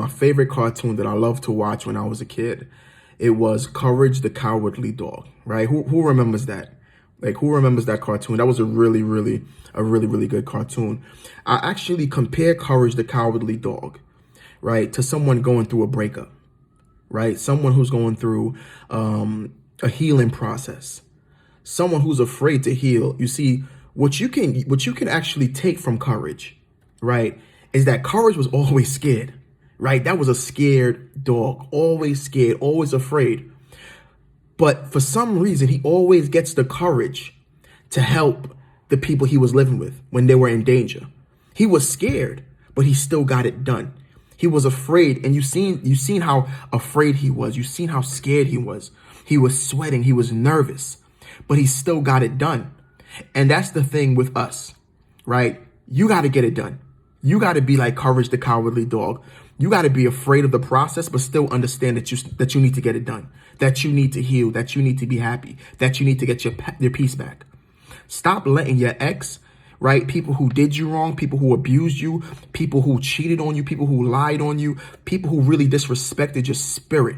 my favorite cartoon that I loved to watch when I was a kid. It was Courage the Cowardly Dog, right? Who remembers that? Like, who remembers that cartoon? That was a really good cartoon. I actually compare Courage the Cowardly Dog, right, to someone going through a breakup, right? Someone who's going through a healing process. Someone who's afraid to heal. You see, what you can actually take from Courage, right, is that Courage was always scared, right? That was a scared dog, always scared, always afraid. But for some reason, he always gets the courage to help the people he was living with when they were in danger. He was scared, but he still got it done. He was afraid, and you've seen how afraid he was. You've seen how scared he was. He was sweating. He was nervous, but he still got it done. And that's the thing with us, right? You got to get it done. You got to be like Courage the Cowardly Dog. You got to be afraid of the process, but still understand that you need to get it done, that you need to heal, that you need to be happy, that you need to get your peace back. Stop letting your ex, right, people who did you wrong, people who abused you, people who cheated on you, people who lied on you, people who really disrespected your spirit,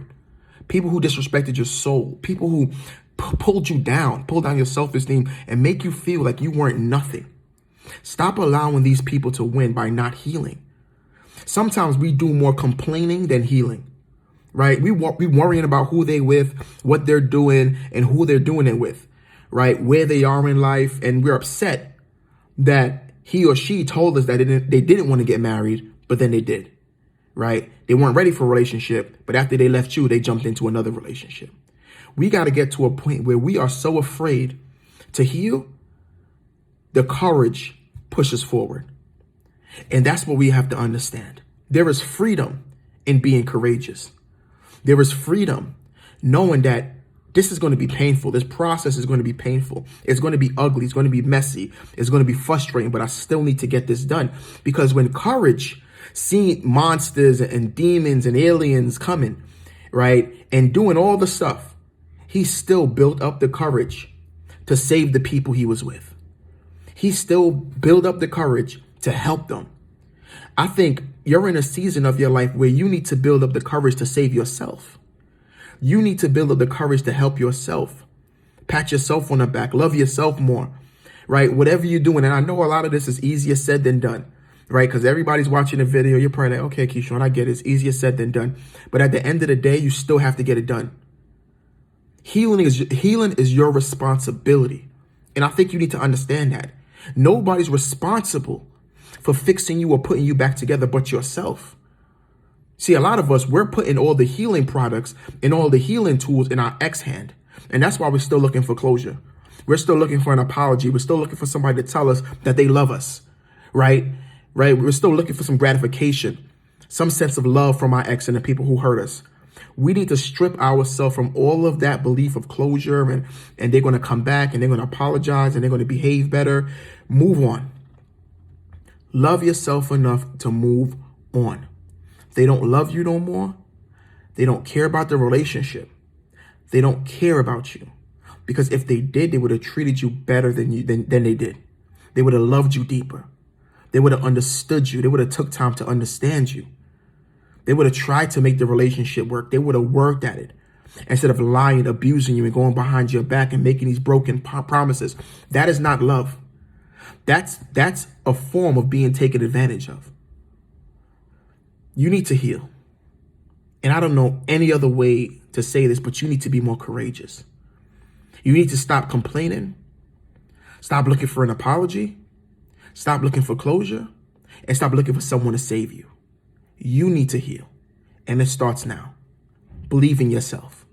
people who disrespected your soul, people who pulled down your self-esteem and make you feel like you weren't nothing. Stop allowing these people to win by not healing. Sometimes we do more complaining than healing, right? We worrying about who they with, what they're doing, and who they're doing it with, right? Where they are in life, and we're upset that he or she told us that they didn't want to get married, but then they did, right? They weren't ready for a relationship, but after they left you, they jumped into another relationship. We got to get to a point where we are so afraid to heal, the courage pushes forward. And that's what we have to understand. There is freedom in being courageous. There is freedom knowing that this is going to be painful. This process is going to be painful. It's going to be ugly. It's going to be messy. It's going to be frustrating, but I still need to get this done. Because when courage seeing monsters and demons and aliens coming, right, and doing all the stuff, he still built up the courage to save the people he was with. He still built up the courage to help them. I think you're in a season of your life where you need to build up the courage to save yourself. You need to build up the courage to help yourself. Pat yourself on the back. Love yourself more, right? Whatever you're doing. And I know a lot of this is easier said than done, right? Because everybody's watching the video. You're probably like, okay, Keishorne, I get it. It's easier said than done. But at the end of the day, you still have to get it done. Healing is your responsibility. And I think you need to understand that. Nobody's responsible for fixing you or putting you back together but yourself. See, a lot of us, we're putting all the healing products and all the healing tools in our ex hand. And that's why we're still looking for closure. We're still looking for an apology. We're still looking for somebody to tell us that they love us, right? We're still looking for some gratification, some sense of love from our ex and the people who hurt us. We need to strip ourselves from all of that belief of closure and they're going to come back and they're going to apologize and they're going to behave better. Move on. Love yourself enough to move on. They don't love you no more. They don't care about the relationship. They don't care about you. Because if they did, they would have treated you better than they did. They would have loved you deeper. They would have understood you. They would have took time to understand you. They would have tried to make the relationship work. They would have worked at it instead of lying, abusing you, and going behind your back and making these broken promises. That is not love. That's a form of being taken advantage of. You need to heal. And I don't know any other way to say this, but you need to be more courageous. You need to stop complaining. Stop looking for an apology. Stop looking for closure. And stop looking for someone to save you. You need to heal. And it starts now. Believe in yourself.